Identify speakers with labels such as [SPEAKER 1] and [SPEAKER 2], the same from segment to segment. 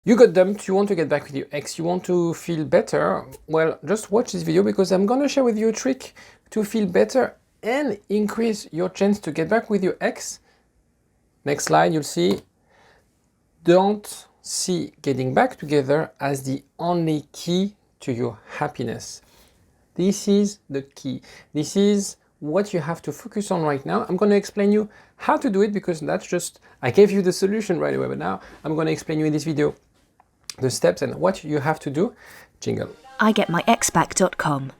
[SPEAKER 1] You got dumped, you want to get back with your ex, you want to feel better. Well, just watch this video because I'm gonna share with you a trick to feel better and increase your chance to get back with your ex. Next slide, you'll see, don't see getting back together as the only key to your happiness. This is the key. This is what you have to focus on right now. I'm going to explain you how to do it because that's just, I gave you the solution right away, but now I'm going to explain you in this video the steps and what you have to do. Jingle.
[SPEAKER 2] IGetMyExBack.com.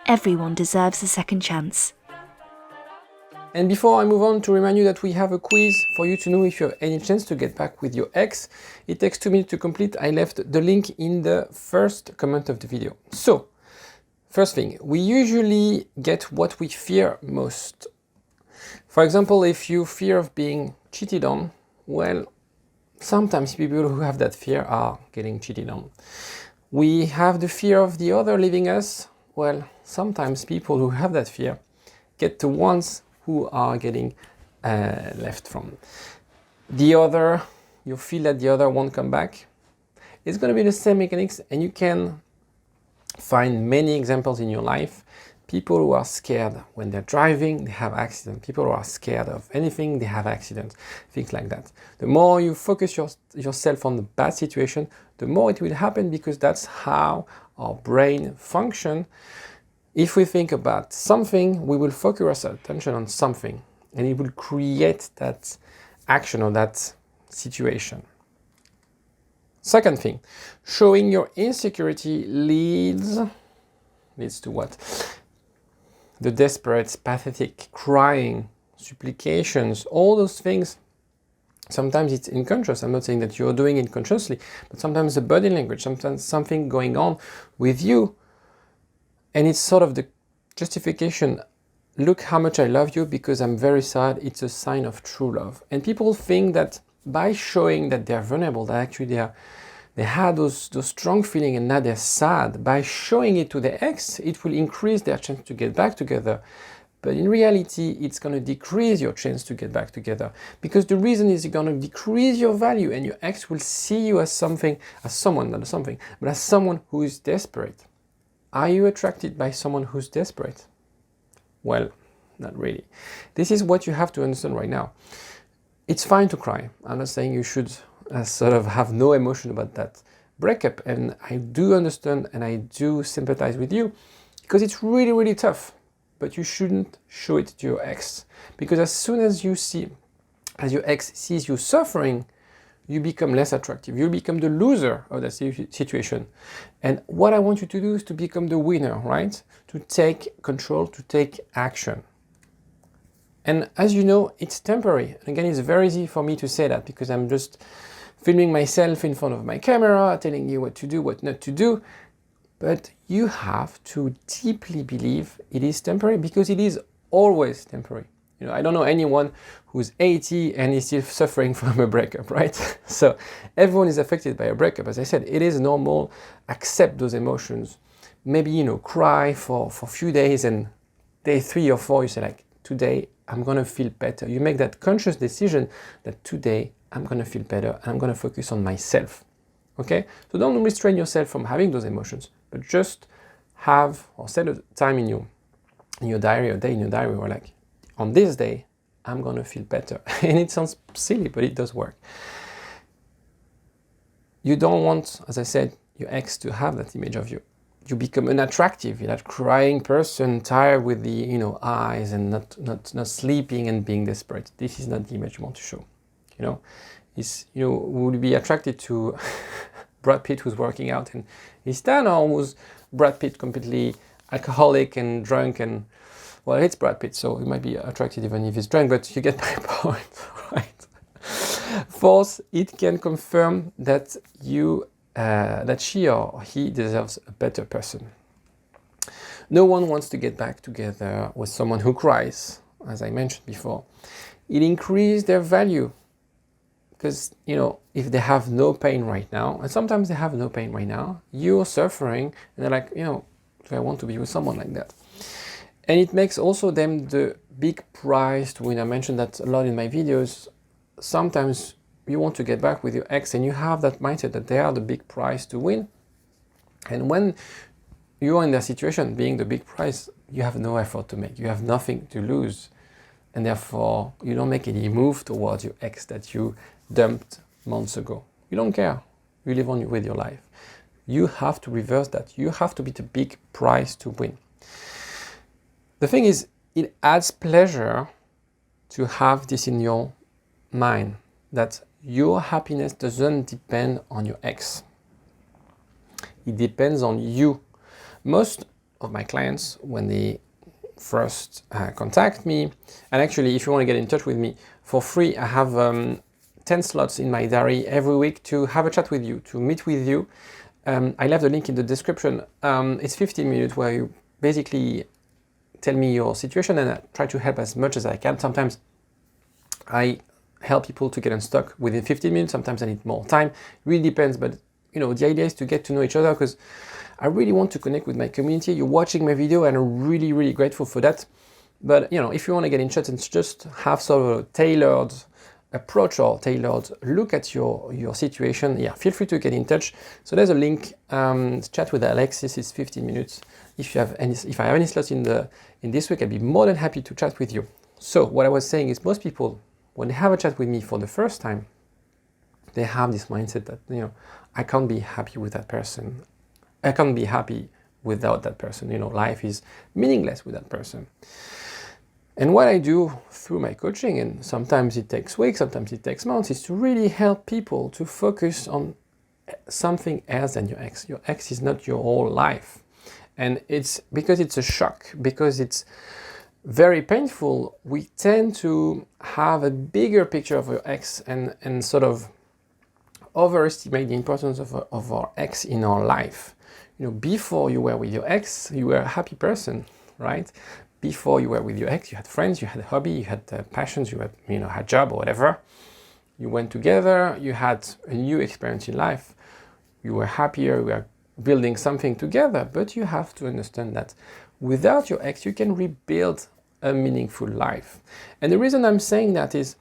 [SPEAKER 2] Everyone deserves a second chance.
[SPEAKER 1] And before I move on, to remind you that we have a quiz for you to know if you have any chance to get back with your ex. It takes 2 minutes to complete. I left the link in the first comment of the video. So, first thing, we usually get what we fear most. For example, if you fear of being cheated on, well, sometimes people who have that fear are getting cheated on. We have the fear of the other leaving us. Well, sometimes people who have that fear get the ones who are getting left from. The other, you feel that the other won't come back. It's going to be the same mechanics, and you can find many examples in your life. People who are scared when they're driving, they have accidents. People who are scared of anything, they have accidents. Things like that. The more you focus yourself on the bad situation, the more it will happen, because that's how our brain functions. If we think about something, we will focus our attention on something, and it will create that action or that situation. Second thing, showing your insecurity leads to what? The desperate, pathetic, crying, supplications, all those things. Sometimes it's unconscious. I'm not saying that you're doing it consciously, but sometimes the body language, sometimes something going on with you, and it's sort of the justification. Look how much I love you because I'm very sad. It's a sign of true love. And people think that by showing that they're vulnerable, that actually they had those strong feelings and now they're sad, by showing it to their ex, it will increase their chance to get back together. But in reality, it's going to decrease your chance to get back together, because the reason is you're going to decrease your value, and your ex will see you as someone who is desperate. Are you attracted by someone who's desperate? Well, not really. This is what you have to understand right now. It's fine to cry. I'm not saying you should sort of have no emotion about that breakup. And I do understand and I do sympathize with you, because it's really, really tough. But you shouldn't show it to your ex, because as soon as your ex sees you suffering, you become less attractive. You become the loser of that situation. And what I want you to do is to become the winner, right? To take control, to take action. And as you know, it's temporary. Again, it's very easy for me to say that because I'm just filming myself in front of my camera, telling you what to do, what not to do. But you have to deeply believe it is temporary, because it is always temporary. You know, I don't know anyone who's 80 and is still suffering from a breakup, right? So everyone is affected by a breakup. As I said, it is normal. Accept those emotions. Maybe, cry for a few days, and day 3 or 4, you say like, today I'm going to feel better. You make that conscious decision that today I'm going to feel better and I'm going to focus on myself. Okay? So don't restrain yourself from having those emotions, but just have or set a time in your diary, or day in your diary, or like, on this day, I'm going to feel better. And it sounds silly, but it does work. You don't want, as I said, your ex to have that image of you. You become unattractive. You're that crying person, tired with the eyes, and not sleeping and being desperate. This is not the image you want to show. Would you be attracted to Brad Pitt who's working out and he's tan, or was Brad Pitt completely alcoholic and drunk and, well, it's Brad Pitt, so he might be attracted even if he's drunk, but you get my point, right? Fourth, it can confirm that that she or he deserves a better person. No one wants to get back together with someone who cries, as I mentioned before. It increases their value, because, if they have no pain right now, and sometimes they have no pain right now, you're suffering, and they're like, do I want to be with someone like that? And it makes also them the big prize to win. I mentioned that a lot in my videos. Sometimes you want to get back with your ex and you have that mindset that they are the big prize to win. And when you are in their situation, being the big prize, you have no effort to make. You have nothing to lose. And therefore, you don't make any move towards your ex that you dumped months ago. You don't care. You live on with your life. You have to reverse that. You have to be the big prize to win. The thing is, it adds pleasure to have this in your mind, that your happiness doesn't depend on your ex. It depends on you. Most of my clients, when they first contact me, and actually if you want to get in touch with me for free, I have 10 slots in my diary every week to have a chat with you, to meet with you. I left the link in the description. It's 15 minutes where you basically tell me your situation and I try to help as much as I can. Sometimes I help people to get unstuck within 15 minutes, sometimes I need more time. It really depends, but you know, the idea is to get to know each other because I really want to connect with my community. You're watching my video and I'm really, really grateful for that. But you know, if you want to get in touch and just have sort of a tailored approach or tailored look at your situation, yeah, feel free to get in touch. So there's a link, chat with Alexis, it's 15 minutes. If I have any slots in this week, I'd be more than happy to chat with you. So what I was saying is most people, when they have a chat with me for the first time, they have this mindset that, you know, I can't be happy with that person. I can't be happy without that person. You know, life is meaningless with that person. And what I do through my coaching, and sometimes it takes weeks, sometimes it takes months, is to really help people to focus on something else than your ex. Your ex is not your whole life. And it's because it's a shock, because it's very painful, we tend to have a bigger picture of your ex and sort of overestimate the importance of our ex in our life. You know, before you were with your ex, you were a happy person, right? Before you were with your ex, you had friends, you had a hobby, you had passions, you had, you know, had job or whatever. You went together, you had a new experience in life. You were happier, you were building something together, but you have to understand that without your ex, you can rebuild a meaningful life. And the reason I'm saying that is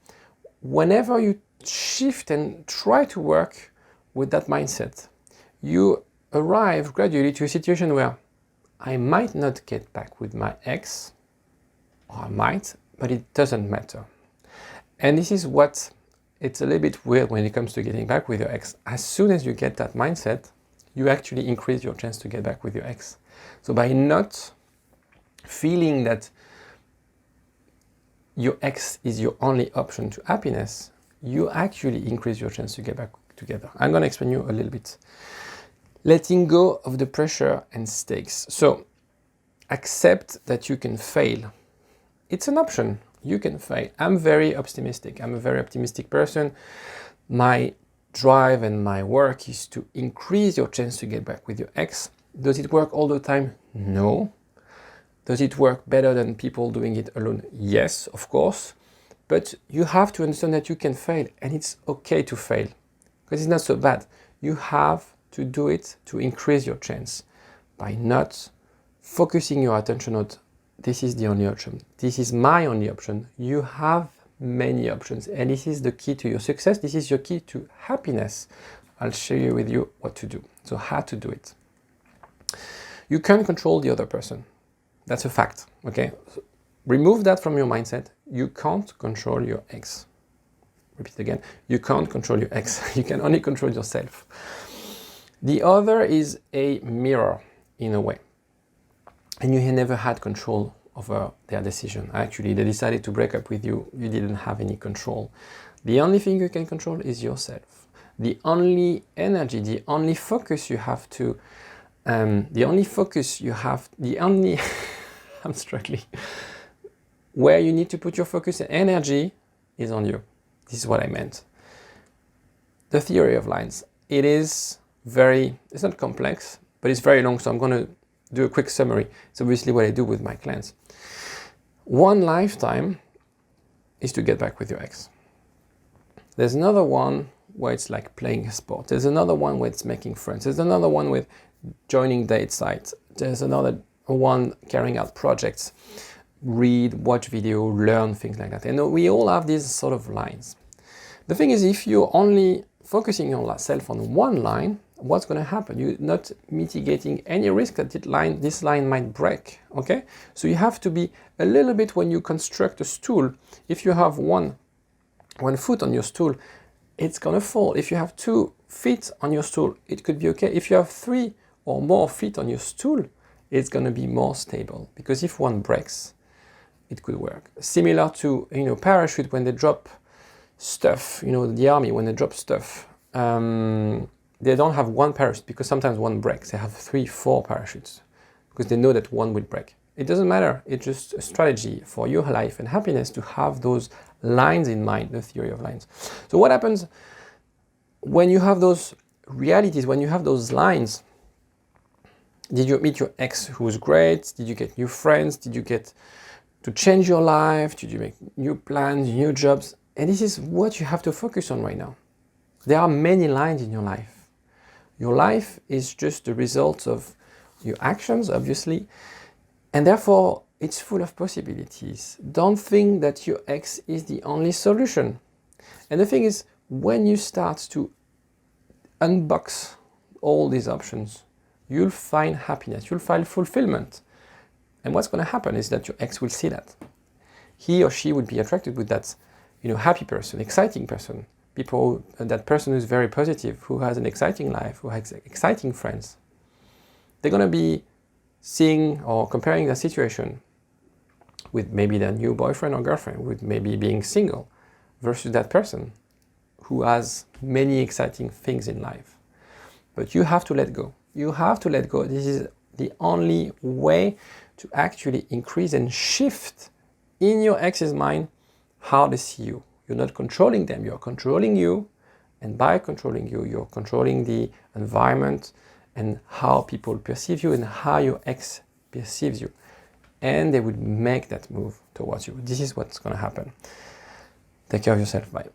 [SPEAKER 1] whenever you shift and try to work with that mindset, you arrive gradually to a situation where I might not get back with my ex, or I might, but it doesn't matter. And this is what, it's a little bit weird when it comes to getting back with your ex. As soon as you get that mindset, you actually increase your chance to get back with your ex. So by not feeling that your ex is your only option to happiness, you actually increase your chance to get back together. I'm going to explain you a little bit. Letting go of the pressure and stakes. So accept that you can fail. It's an option. You can fail. I'm very optimistic. I'm a very optimistic person. My drive and my work is to increase your chance to get back with your ex. Does it work all the time? No. Does it work better than people doing it alone? Yes, of course. But you have to understand that you can fail and it's okay to fail because it's not so bad. You have to do it to increase your chance by not focusing your attention on this is the only option. This is my only option. You have many options and this is the key to your success. This is your key to happiness. I'll share with you what to do. So how to do it. You can't control the other person. That's a fact, okay? So remove that from your mindset. You can't control your ex. Repeat again. You can't control your ex. You can only control yourself. The other is a mirror in a way. And you never had control over their decision. Actually, they decided to break up with you. You didn't have any control. The only thing you can control is yourself. The only energy, the only focus you have to, I'm struggling. Where you need to put your focus and energy is on you. This is what I meant. The theory of lines. It's not complex, but it's very long, so I'm going to do a quick summary. It's obviously what I do with my clients. One lifetime is to get back with your ex. There's another one where it's like playing a sport. There's another one where it's making friends. There's another one with joining date sites. There's another one carrying out projects, read, watch video, learn, things like that. And we all have these sort of lines. The thing is, if you're only focusing yourself on one line, what's going to happen? You're not mitigating any risk that this line might break, okay? So you have to be a little bit, when you construct a stool, if you have one foot on your stool, it's going to fall. If you have 2 feet on your stool, it could be okay. If you have 3 or more feet on your stool, it's going to be more stable, because if one breaks, it could work. Similar to, parachute, when they drop stuff, the army, when they drop stuff, they don't have one parachute, because sometimes one breaks. They have 3, 4 parachutes, because they know that one will break. It doesn't matter. It's just a strategy for your life and happiness to have those lines in mind, the theory of lines. So what happens when you have those realities, when you have those lines? Did you meet your ex who was great? Did you get new friends? Did you get to change your life? Did you make new plans, new jobs? And this is what you have to focus on right now. There are many lines in your life. Your life is just the result of your actions, obviously, and therefore it's full of possibilities. Don't think that your ex is the only solution. And the thing is, when you start to unbox all these options, you'll find happiness, you'll find fulfillment. And what's going to happen is that your ex will see that. He or she would be attracted with that, happy person, exciting person. That person who's very positive, who has an exciting life, who has exciting friends. They're going to be seeing or comparing their situation with maybe their new boyfriend or girlfriend, with maybe being single, versus that person who has many exciting things in life. But you have to let go. You have to let go. This is the only way to actually increase and shift in your ex's mind how they see you. You're not controlling them, you're controlling you. And by controlling you, you're controlling the environment and how people perceive you and how your ex perceives you. And they would make that move towards you. This is what's going to happen. Take care of yourself. Bye.